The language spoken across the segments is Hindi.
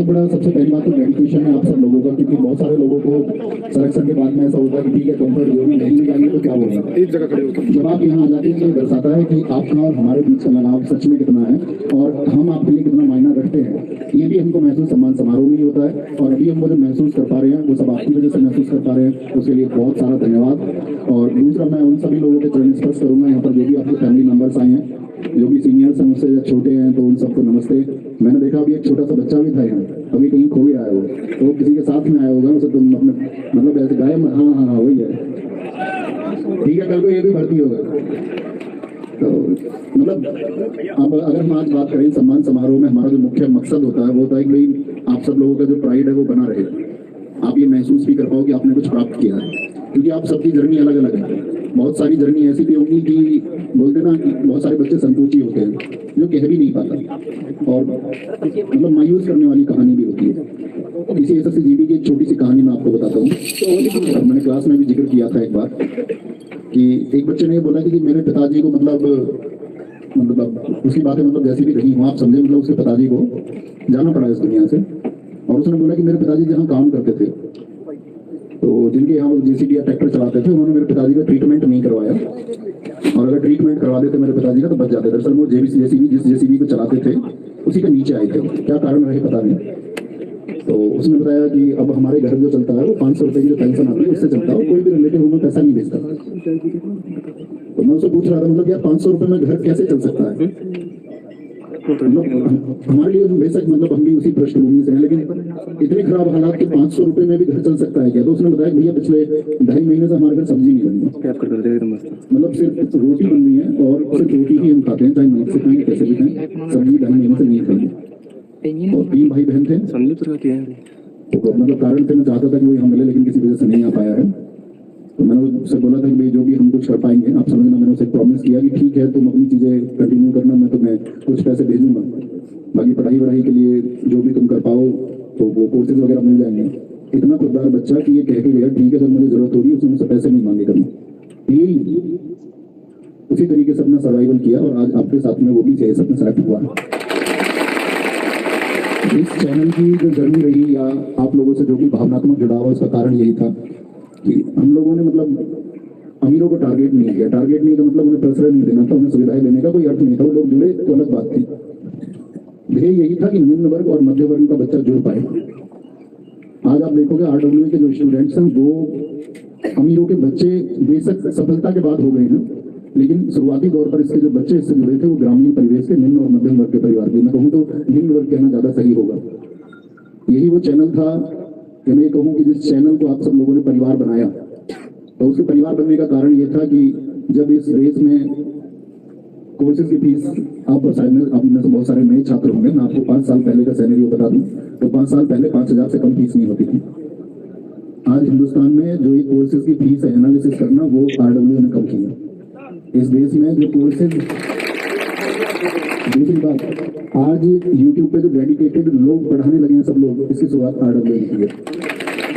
बहुत बड़ा सबसे पहली बात तो डेडिकेशन है आप सब लोगों का, क्योंकि बहुत सारे लोगों को सिलेक्शन के बाद में ऐसा होता है कि ठीक है कंफर्ट जो भी नहीं निकालिए तो क्या होगा, एक जगह खड़े होकर जब आप यहाँ आ जाते हैं तो ये दर्शाता है कि आपका और हमारे बीच का लगाव सच में कितना है और हम आपके लिए कितना मायना रखते हैं। ये भी हमको महसूस सम्मान समारोह में ही होता है और अभी हम वो जो महसूस कर पा रहे हैं वो सब आपकी वजह से महसूस कर पा रहे हैं, उसके लिए बहुत सारा धन्यवाद। और दूसरा मैं उन सभी लोगों के चरण स्पर्श करूंगा यहाँ पर जो भी आपके फैमिली मेंबर्स आए हैं, जो भी सीनियर्स हैं मुझसे छोटे हैं, तो उन सबको नमस्ते। मैंने देखा अभी एक छोटा सा बच्चा भी था यहाँ, अभी कहीं खो गया है वो, तो वो किसी के साथ में आया होगा, उसे तुम अपने मतलब ऐसे गाय में हाँ हाँ हाँ वही है, ठीक है, कल को ये भी भर्ती होगा। तो मतलब अब अगर हम आज बात करें सम्मान समारोह में, हमारा जो मुख्य मकसद होता है वो होता है कि भाई आप सब लोगों का जो प्राइड है वो बना रहे, आप ये महसूस भी कर पाओ कि आपने कुछ प्राप्त किया है, क्योंकि आप सबकी जर्नी अलग अलग है। बहुत सारी जर्नी ऐसी भी होंगी कि बोलते ना कि बहुत सारे बच्चे संकोची होते हैं जो कह भी नहीं पाता, और मतलब मायूस करने वाली कहानी भी होती है। इसी एसएससी जीडी की एक छोटी सी कहानी मैं आपको बताता हूँ। मैंने क्लास में भी जिक्र किया था एक बार कि एक बच्चे ने बोला कि मेरे पिताजी को मतलब उसकी बातें मतलब जैसी भी रही हो आप समझे, मतलब उसके पिताजी को जाना पड़ा इस दुनिया से, और उसने बोला कि मेरे पिताजी जहाँ काम करते थे, तो जिनके यहाँ जेसीबी या ट्रैक्टर चलाते थे, उन्होंने मेरे पिताजी का ट्रीटमेंट नहीं करवाया, और अगर ट्रीटमेंट करवा देते मेरे पिताजी का तो बच जाते। दरअसल वो जेसीबी जिस जेसीबी को चलाते थे उसी के नीचे आए थे, क्या कारण रहे पता नहीं। तो उसने बताया कि अब हमारे घर जो चलता है वो 500 रुपए की जो पेंशन आती है उससे चलता है, कोई भी रिलेटिव हमें पैसा नहीं भेजता। तो मैं उससे पूछ रहा था मतलब यार 500 रुपए में घर कैसे चल सकता है, मतलब हमारे लिए बेशक मतलब हम भी उसी पृष्ठभूमि से हैं, लेकिन इतने खराब हालात के 500 रुपए में भी घर चल सकता है क्या। तो उसने बताया भैया पिछले 2.5 महीने से हमारे घर सब्जी नहीं बनी, मतलब सिर्फ रोटी बन रही है और सिर्फ रोटी ही हम खाते हैं, चाहे नमक से खाएं कैसे भी खाएं, सब्जी 2.5 महीने से नहीं खाएंगे। और 3 भाई बहन थे, तो मतलब कारण थे, मैं चाहता था कि वो यहाँ मिले लेकिन किसी वजह से नहीं आ पाया है। तो मैंने उससे बोला था कि भाई जो भी हम कुछ कर पाएंगे आप समझना, मैंने उसे प्रॉमिस किया कि ठीक है तुम अपनी चीज़ें कंटिन्यू करना, मैं तुम्हें कुछ पैसे भेजूंगा, बाकी पढ़ाई वढ़ाई के लिए जो भी तुम कर पाओ तो वो कोर्सेज वगैरह मिल जाएंगे। इतना खुददार बच्चा कि ये कह के गया ठीक है जब मुझे जरूरत होगी उसने मुझसे पैसे नहीं मांगे करना, यही उसी तरीके से अपना सर्वाइवल किया और आज आपके साथ में वो भी सीएसएफ में सेलेक्ट हुआ है। इस चैनल की जो जर्नी रही या आप लोगों से जो भी भावनात्मक जुड़ाव है उसका कारण यही था कि हम लोगों ने मतलब अमीरों को टारगेट नहीं किया, टारगेट नहीं तो मतलब उन्हें प्रसरण नहीं देना था, उन्हें सुविधाएं देने का कोई अर्थ नहीं था, वो लोग जुड़े तो अलग बात थी। ध्येय यही था कि निम्न वर्ग और मध्य वर्ग का बच्चा जुड़ पाए। आज आप देखोगे आरडब्ल्यू के जो स्टूडेंट्स हैं वो अमीरों के बच्चे बेशक सफलता के बाद हो गए हैं, लेकिन शुरुआती दौर पर इसके जो बच्चे इससे जुड़े थे वो ग्रामीण परिवेश के निम्न और मध्यम वर्ग के परिवार के, मैं कहूँ तो निम्न वर्ग कहना ज्यादा सही होगा। यही वो चैनल था कि मैं कहूँ कि जिस चैनल को आप सब लोगों ने परिवार बनाया, तो उसके परिवार बनने का कारण ये था कि जब इस देश में कोर्सेज की फीस आप में से बहुत सारे नए छात्र होंगे, मैं आपको 5 साल पहले का सैलरी बता दूं तो 5 साल पहले 5,000 से कम फीस नहीं होती थी। आज हिंदुस्तान में जो ये कोर्सेज की फीस है एनालिसिस करना वो आरडब्ल्यू ने कम की है। इस देश में जो कोर्सेज, दूसरी बात आज यूट्यूब पे जो डेडिकेटेड लोग पढ़ाने लगे हैं सब लोग, इसकी शुरुआत आरडब्ल्यू ने की है।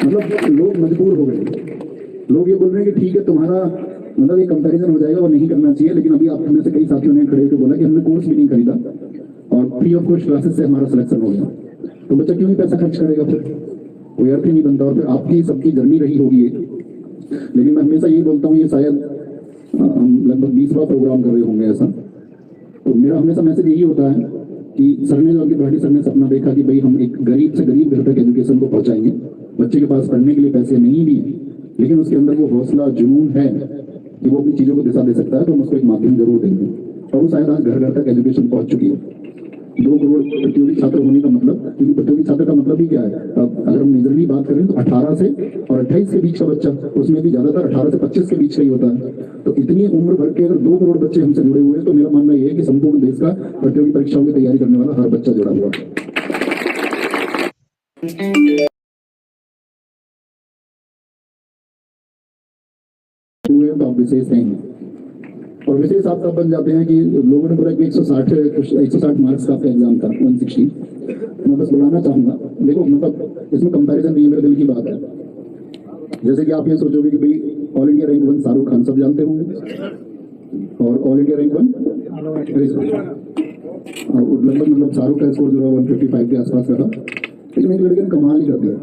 मतलब लोग मजबूर हो गए, लोग ये बोल रहे हैं कि ठीक है तुम्हारा मतलब ये कंपैरिजन हो जाएगा वो नहीं करना चाहिए, लेकिन अभी आप में से कई साथियों ने खड़े होकर बोला कि हमने कोर्स भी नहीं खरीदा और फ्री ऑफ कॉस्ट क्लासेस से हमारा सिलेक्शन हो गया, तो बच्चा क्यों ही पैसा खर्च करेगा, फिर कोई अर्थ ही नहीं बनता। और फिर आपकी सबकी जर्नी रही होगी ये, लेकिन मैं हमेशा यही बोलता हूँ, ये शायद हम लगभग 20वां प्रोग्राम कर रहे होंगे ऐसा, तो मेरा हमेशा मैसेज यही होता है कि सर ने और भाटी सर ने सपना देखा कि भाई हम एक गरीब से गरीब घर तक एजुकेशन को पहुंचाएंगे, बच्चे के पास पढ़ने के लिए पैसे नहीं भी हैं लेकिन उसके अंदर वो हौसला जुनून है कि वो अपनी चीजों को दिशा दे सकता है, तो हम उसको एक माध्यम जरूर देंगे। और वो शायद आज घर घर तक एजुकेशन पहुंच चुकी है। 2 करोड़ प्रतियोगी छात्र होने का मतलब, क्योंकि प्रतियोगी छात्र का मतलब ही क्या है, अब अगर हम मेजरली बात करें तो 18 से और 28 के बीच का बच्चा, उसमें भी ज्यादातर 18 से 25 के बीच का ही होता है। तो इतनी उम्र भर के अगर 2 करोड़ बच्चे हमसे जुड़े हुए हैं तो मेरा मानना यह है कि संपूर्ण देश का प्रतियोगी परीक्षाओं की तैयारी करने वाला हर बच्चा जुड़ा हुआ है। तो आप विशेष हैं, और विशेष आप तब बन जाते हैं कि लोगों ने बोला कि 160 मार्क्स का आपका एग्जाम था 160। मैं बस बुलाना चाहूंगा, देखो मतलब इसमें कंपैरिजन नहीं है, मेरे दिल की बात है। जैसे कि आप ये सोचोगे कि भाई all India rank 1 Shahrukh Khan सब जानते होंगे, और ऑल इंडिया रैंक 1 लगभग मतलब शाहरुख का स्कोर जो है 155 के आसपास का था, लेकिन एक लड़के ने कमाल ही कर दिया,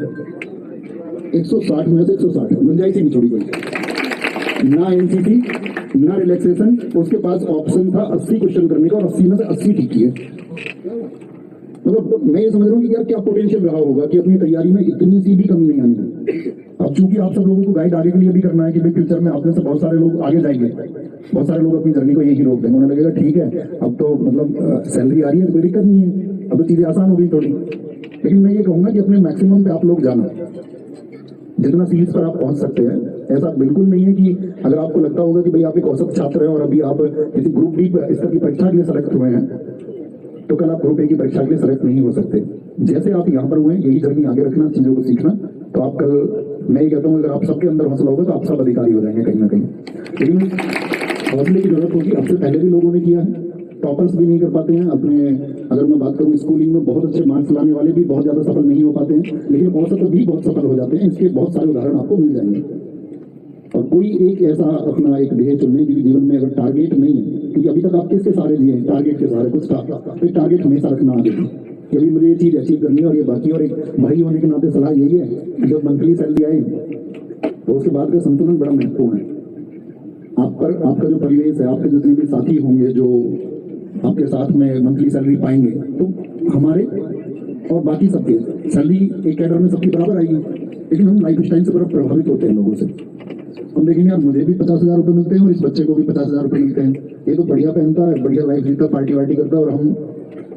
160 में से 160 गुंजाइश ही नहीं छोड़ी कोई, ना एनसीसी ना रिलैक्सेशन, उसके पास ऑप्शन था 80 क्वेश्चन करने का और 80 में से 80 ठीक किए। मतलब मैं ये समझ रहा हूँ कि यार क्या पोटेंशियल रहा होगा कि अपनी तैयारी में इतनी सी भी कमी नहीं आनी। अब चूंकि आप सब लोगों को गाइड आगे के लिए भी करना है कि भाई फ्यूचर में आपने से बहुत सारे लोग आगे जाएंगे, बहुत सारे लोग अपनी जर्नी को यही रोक देंगे, उन्हें लगेगा ठीक है अब तो मतलब सैलरी आ रही है तो कोई दिक्कत नहीं है, अब तो चीजें आसान हो गई थोड़ी। लेकिन मैं ये कहूंगा कि अपने मैक्सिमम पे आप लोग जाना, जितना सीरीज पर आप पहुंच सकते हैं। ऐसा बिल्कुल नहीं है कि अगर आपको लगता होगा कि भाई आप एक औसत छात्र हैं और अभी आप किसी ग्रुप डी स्तर की परीक्षा के लिए सेलेक्ट हुए हैं तो कल आप ग्रुप ए की परीक्षा के लिए सेलेक्ट नहीं हो सकते। जैसे आप यहाँ पर हुए यही जर्नी आगे रखना, चीजों को सीखना, तो आप कल, मैं ये कहता हूँ अगर आप सबके अंदर हौसला होगा तो आप सब अधिकारी हो जाएंगे कहीं ना कहीं। लेकिन हौसले की जरूरत होगी, आपसे पहले भी लोगों ने किया है, टॉपर्स भी नहीं कर पाते हैं अपने, अगर मैं बात करूं स्कूलिंग में बहुत अच्छे मार्क्स लाने वाले भी बहुत ज्यादा सफल नहीं हो पाते हैं, लेकिन औसत भी बहुत सफल हो जाते हैं। इसके बहुत सारे उदाहरण आपको मिल जाएंगे। और कोई एक ऐसा अपना एक ध्येय चुनने की जीवन में अगर टारगेट नहीं है, क्योंकि अभी तक आप किसके सहारे दिए हैं, टारगेट के सहारे, कुछ तो टारगेट हमेशा रखना आगे कि अभी मुझे ये चीज अचीव करनी है और ये बाकी। और एक भाई होने के नाते सलाह यही है कि जब मंथली सैलरी आए तो उसके बाद का संतुलन बड़ा महत्वपूर्ण है। आप पर आपका जो परिवेश है, आपके जितने भी साथी होंगे जो आपके साथ में मंथली सैलरी पाएंगे, तो हमारे और बाकी सबके सैलरी एक कैडर में सबकी बराबर आएगी, लेकिन हम लाइफ स्टाइल से बड़ा प्रभावित होते हैं लोगों से। हम देखेंगे यार मुझे भी 50,000 रुपये मिलते हैं और इस बच्चे को भी 50,000 रुपये मिलते हैं, ये तो बढ़िया पहनता है, बढ़िया लाइफ जीता, पार्टी वार्टी करता है और हम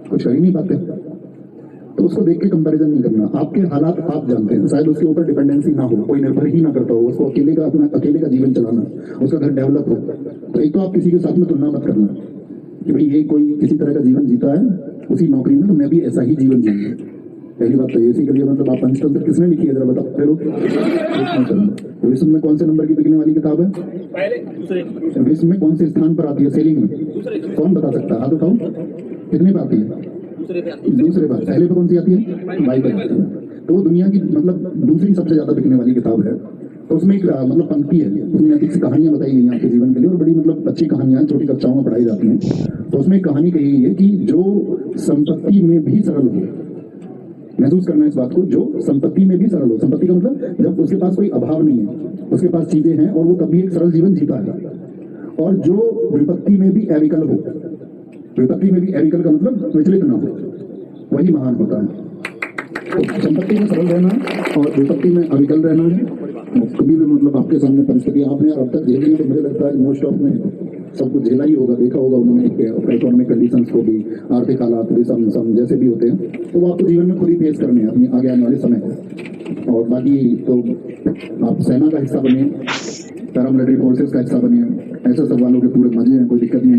कुछ कर ही नहीं पाते। तो उसको देख के कंपैरिजन नहीं करना। आपके हालात आप जानते हैं, शायद उसके ऊपर डिपेंडेंसी ना हो, कोई निर्भर ही ना करता हो, उसको अकेले का अपना अकेले का जीवन चलाना, उसका घर डेवलप हो, तो एक तो आप किसी के साथ में तुलना मत करना कि भाई ये कोई किसी तरह का जीवन जीता है उसी नौकरी में तो मैं भी ऐसा ही जीवन जीऊंगा। पहली बात तो ये इसी के लिए मतलब आप पंचतंत्र किसने लिखी है जरा बताओ लोग। विश्व में कौन से नंबर की बिकने वाली किताब है? विश्व में कौन से स्थान पर आती है सेलिंग में? कौन बता सकता है? हाथ उठाओ, कितने पे आती है? दूसरे बार। पहले पे कौन सी आती है? बाइबल आती है। तो वो दुनिया की मतलब दूसरी सबसे ज्यादा बिकने वाली किताब है। तो उसमें एक मतलब पंक्ति है, उसमें नैतिक सी कहानियां बताई गई हैं आपके जीवन के लिए और बड़ी मतलब अच्छी कहानियां छोटी कक्षाओं में पढ़ाई जाती हैं। तो उसमें एक कहानी कही गई है कि जो संपत्ति में भी सरल हो, महसूस करना इस बात को, जो संपत्ति में भी सरल हो, संपत्ति का मतलब जब उसके पास कोई अभाव नहीं है, उसके पास चीजें हैं और वो तभी एक सरल जीवन जीता है, और जो विपत्ति में भी अविकल हो, विपत्ति में भी अविकल का मतलब विचलित ना हो, वही महान होता है। तो संपत्ति में सरल रहना और विपत्ति में अविकल रहना है। कभी भी मतलब आपके सामने परिस्थिति आपने अब तक झेली है तो मुझे लगता है मोस्ट ऑफ ने सब कुछ झेला ही होगा, देखा होगा उन्होंने इकोनॉमिक कंडीशंस को भी, आर्थिक हालात भी, सम जैसे भी होते हैं, तो वो आपको जीवन में खुद ही फेस करने हैं अपनी आगे आने वाले समय। और बाकी तो आप सेना का हिस्सा बने, पैरामिलिट्री फोर्सेस का हिस्सा बने, ऐसे सब वालों के पूरे मजे हैं, कोई दिक्कत नहीं।